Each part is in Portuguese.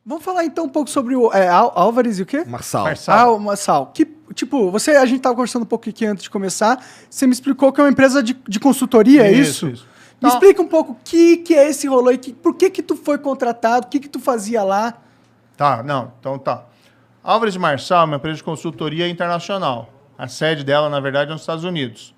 Vamos falar então um pouco sobre o Álvares e o quê? Marçal. Marçal. Que, tipo, a gente tava conversando um pouco aqui antes de começar, você me explicou que é uma empresa de consultoria, é isso? Isso. Me explica um pouco o que é esse rolê, por que tu foi contratado, o que tu fazia lá? Então tá. Álvares e Marçal é uma empresa de consultoria internacional. A sede dela, na verdade, é nos Estados Unidos.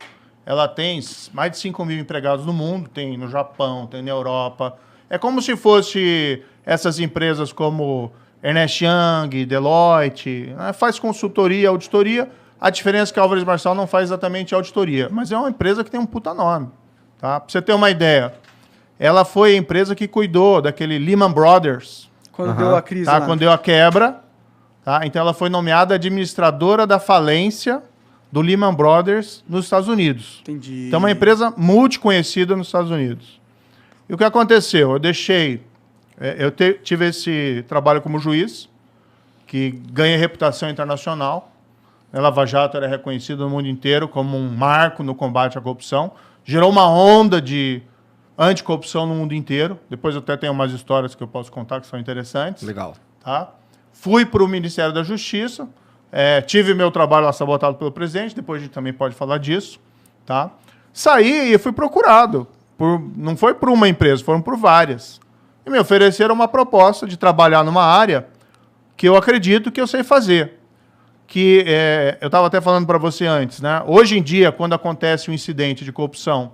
Ela tem mais de 5 mil empregados no mundo, tem no Japão, tem na Europa. É como se fosse essas empresas como Ernst Young, Deloitte, faz consultoria, auditoria. A diferença é que a Álvares e Marçal não faz exatamente auditoria, mas é uma empresa que tem um puta nome. Tá? Pra você ter uma ideia, ela foi a empresa que cuidou daquele Lehman Brothers. Quando deu a crise tá? lá. Quando deu a quebra. Tá? Então ela foi nomeada administradora da falência do Lehman Brothers nos Estados Unidos. Entendi. Então é uma empresa multiconhecida nos Estados Unidos. E o que aconteceu? Eu tive esse trabalho como juiz, que ganha reputação internacional. A Lava Jato era reconhecida no mundo inteiro como um marco no combate à corrupção. Gerou uma onda de anticorrupção no mundo inteiro. Depois eu até tenho umas histórias que eu posso contar que são interessantes. Legal. Tá? Fui para o Ministério da Justiça. Tive meu trabalho lá sabotado pelo presidente. Depois a gente também pode falar disso. Tá? Saí e fui procurado. Não foi por uma empresa, foram por várias. E me ofereceram uma proposta de trabalhar numa área que eu acredito que eu sei fazer. Eu estava até falando para você antes, né? Hoje em dia, quando acontece um incidente de corrupção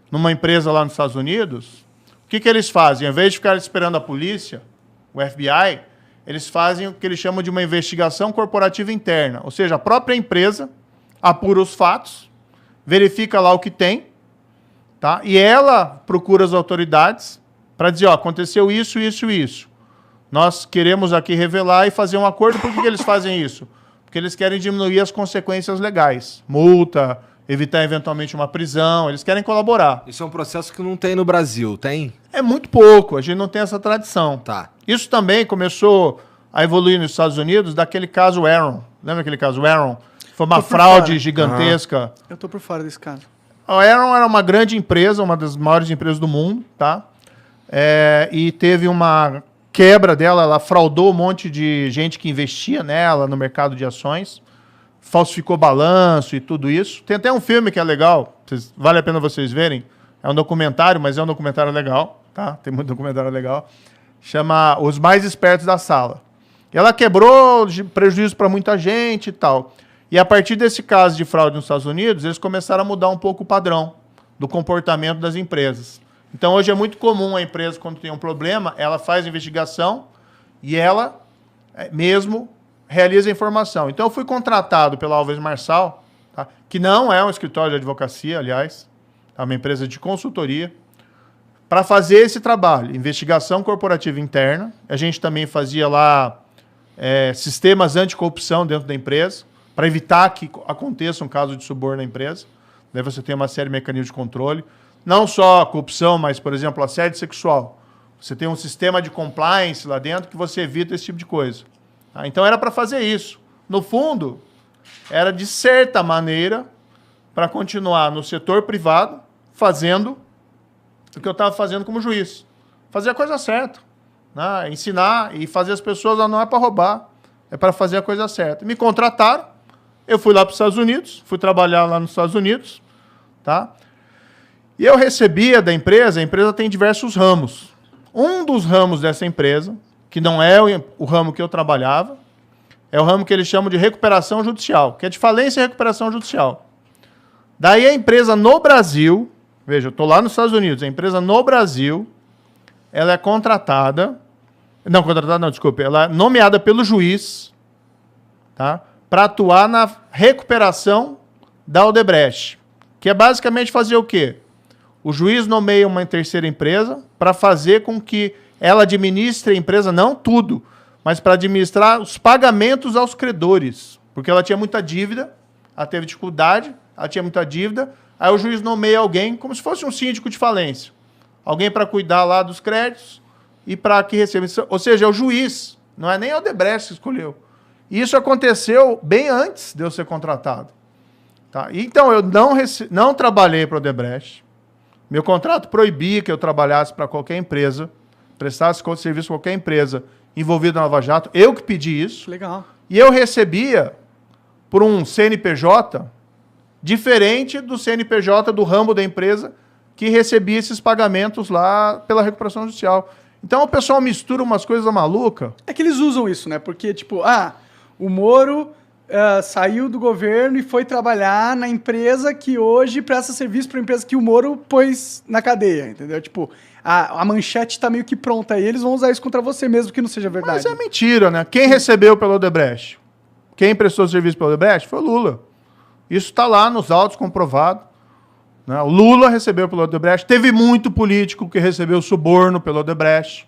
numa empresa lá nos Estados Unidos, o que eles fazem? Ao invés de ficar esperando a polícia, o FBI, eles fazem o que eles chamam de uma investigação corporativa interna. Ou seja, a própria empresa apura os fatos, verifica lá o que tem, tá? E ela procura as autoridades para dizer, aconteceu isso, isso e isso. Nós queremos aqui revelar e fazer um acordo. Por que eles fazem isso? Porque eles querem diminuir as consequências legais. Multa, evitar eventualmente uma prisão, eles querem colaborar. Isso é um processo que não tem no Brasil, tem? É muito pouco, a gente não tem essa tradição. Tá. Isso também começou a evoluir nos Estados Unidos daquele caso Enron. Lembra aquele caso Enron? Foi uma fraude gigantesca. Eu tô por fora desse caso. A Enron era uma grande empresa, uma das maiores empresas do mundo, tá? E teve uma quebra dela, ela fraudou um monte de gente que investia nela no mercado de ações, falsificou balanço e tudo isso. Tem até um filme que é legal, vale a pena vocês verem. É um documentário, mas é um documentário legal, tá? Tem muito documentário legal. Chama Os Mais Espertos da Sala. E ela quebrou prejuízo para muita gente e tal. E a partir desse caso de fraude nos Estados Unidos, eles começaram a mudar um pouco o padrão do comportamento das empresas. Então, hoje é muito comum a empresa, quando tem um problema, ela faz a investigação e ela mesmo realiza a informação. Então, eu fui contratado pela Álvares Marçal, tá? Que não é um escritório de advocacia, aliás, é uma empresa de consultoria, para fazer esse trabalho, investigação corporativa interna. A gente também fazia lá sistemas anticorrupção dentro da empresa, para evitar que aconteça um caso de suborno na empresa. Daí você tem uma série de mecanismos de controle. Não só a corrupção, mas, por exemplo, assédio sexual. Você tem um sistema de compliance lá dentro que você evita esse tipo de coisa. Tá? Então, era para fazer isso. No fundo, era, de certa maneira, para continuar no setor privado, fazendo o que eu estava fazendo como juiz. Fazer a coisa certa. Né? Ensinar e fazer as pessoas, não é para roubar, é para fazer a coisa certa. Me contrataram, eu fui lá para os Estados Unidos, fui trabalhar lá nos Estados Unidos, tá? E eu recebia da empresa, a empresa tem diversos ramos. Um dos ramos dessa empresa, que não é o ramo que eu trabalhava, é o ramo que eles chamam de recuperação judicial, que é de falência e recuperação judicial. Daí a empresa no Brasil, veja, eu estou lá nos Estados Unidos, a empresa no Brasil, ela é ela é nomeada pelo juiz, tá? Para atuar na recuperação da Odebrecht, que é basicamente fazer o quê? O juiz nomeia uma terceira empresa para fazer com que ela administre a empresa, não tudo, mas para administrar os pagamentos aos credores. Porque ela tinha muita dívida, ela teve dificuldade, ela tinha muita dívida, aí o juiz nomeia alguém como se fosse um síndico de falência. Alguém para cuidar lá dos créditos e para que receba. Ou seja, é o juiz, não é nem a Odebrecht que escolheu. Isso aconteceu bem antes de eu ser contratado. Tá? Então, eu não trabalhei para a Odebrecht. Meu contrato proibia que eu trabalhasse para qualquer empresa, prestasse serviço para qualquer empresa envolvido na Lava Jato. Eu que pedi isso. Legal. E eu recebia por um CNPJ diferente do CNPJ do ramo da empresa que recebia esses pagamentos lá pela recuperação judicial. Então o pessoal mistura umas coisas malucas. É que eles usam isso, né? Porque, tipo, o Moro saiu do governo e foi trabalhar na empresa que hoje presta serviço para a empresa que o Moro pôs na cadeia, entendeu? Tipo, a manchete tá meio que pronta aí, eles vão usar isso contra você mesmo que não seja verdade. Mas é mentira, né? Quem recebeu pelo Odebrecht? Quem prestou serviço pelo Odebrecht foi o Lula. Isso está lá nos autos comprovado. Né? O Lula recebeu pelo Odebrecht. Teve muito político que recebeu suborno pelo Odebrecht.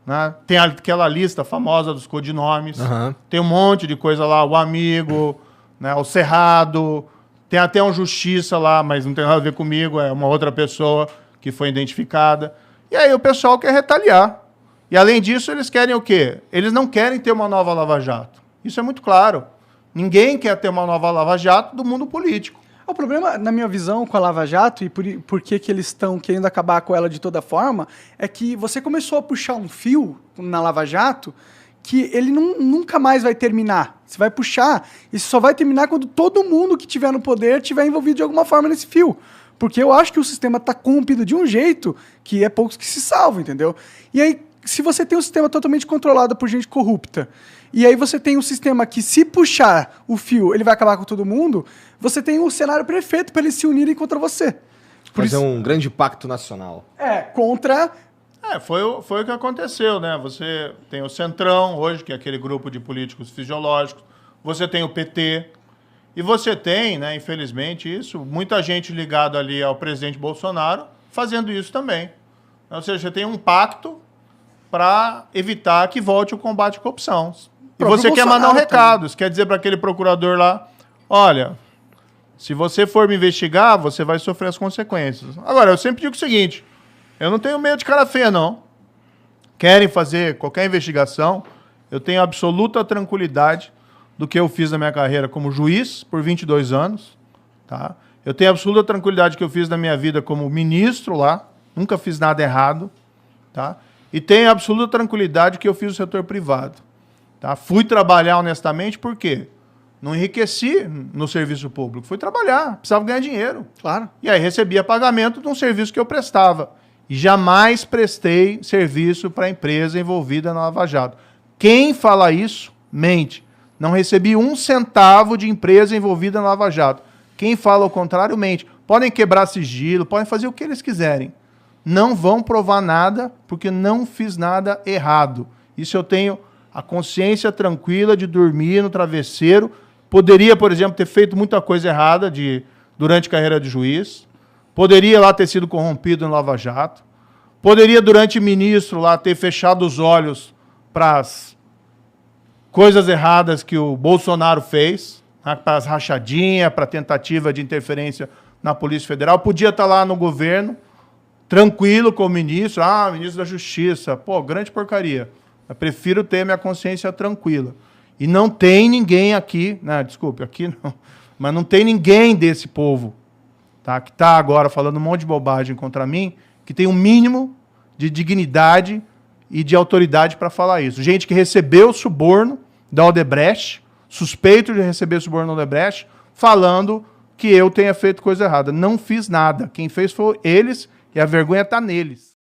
Né? Tem aquela lista famosa dos codinomes. Uhum. Tem um monte de coisa lá. O Amigo, né? O Cerrado. Tem até um Justiça lá, mas não tem nada a ver comigo. É uma outra pessoa que foi identificada. E aí o pessoal quer retaliar. E além disso, eles querem o quê? Eles não querem ter uma nova Lava Jato. Isso é muito claro. Ninguém quer ter uma nova Lava Jato do mundo político. O problema, na minha visão, com a Lava Jato e por que eles estão querendo acabar com ela de toda forma, é que você começou a puxar um fio na Lava Jato que ele nunca mais vai terminar. Você vai puxar e só vai terminar quando todo mundo que estiver no poder estiver envolvido de alguma forma nesse fio. Porque eu acho que o sistema está corrompido de um jeito que é poucos que se salvam, entendeu? E aí, se você tem um sistema totalmente controlado por gente corrupta, e aí você tem um sistema que, se puxar o fio, ele vai acabar com todo mundo, você tem um cenário perfeito para eles se unirem contra você. Fazer um grande pacto nacional. Contra... Foi o que aconteceu, né? Você tem o Centrão hoje, que é aquele grupo de políticos fisiológicos. Você tem o PT. E você tem, né, infelizmente, muita gente ligada ali ao presidente Bolsonaro fazendo isso também. Ou seja, você tem um pacto para evitar que volte o combate à corrupção. E você quer mandar um recado. Você quer dizer para aquele procurador lá, olha, se você for me investigar, você vai sofrer as consequências. Agora, eu sempre digo o seguinte, eu não tenho medo de cara feia, não. Querem fazer qualquer investigação, eu tenho absoluta tranquilidade do que eu fiz na minha carreira como juiz por 22 anos. Tá? Eu tenho absoluta tranquilidade do que eu fiz na minha vida como ministro lá, nunca fiz nada errado. Tá? E tenho absoluta tranquilidade que eu fiz o setor privado. Tá? Fui trabalhar honestamente, por quê? Não enriqueci no serviço público. Fui trabalhar, precisava ganhar dinheiro. Claro. E aí recebia pagamento de um serviço que eu prestava. E jamais prestei serviço para a empresa envolvida na Lava Jato. Quem fala isso, mente. Não recebi um centavo de empresa envolvida na Lava Jato. Quem fala o contrário, mente. Podem quebrar sigilo, podem fazer o que eles quiserem. Não vão provar nada, porque não fiz nada errado. Isso eu tenho a consciência tranquila de dormir no travesseiro. Poderia, por exemplo, ter feito muita coisa errada durante a carreira de juiz. Poderia lá ter sido corrompido no Lava Jato. Poderia, durante ministro, lá ter fechado os olhos para as coisas erradas que o Bolsonaro fez, né, para as rachadinhas, para a tentativa de interferência na Polícia Federal. Podia estar lá no governo, tranquilo com o ministro. Ministro da Justiça. Pô, grande porcaria. Eu prefiro ter minha consciência tranquila. E não tem ninguém aqui, né, desculpe, aqui não, mas não tem ninguém desse povo, tá, que está agora falando um monte de bobagem contra mim, que tem um mínimo de dignidade e de autoridade para falar isso. Gente que recebeu suborno da Odebrecht, suspeito de receber suborno da Odebrecht, falando que eu tenha feito coisa errada. Não fiz nada. Quem fez foi eles e a vergonha está neles.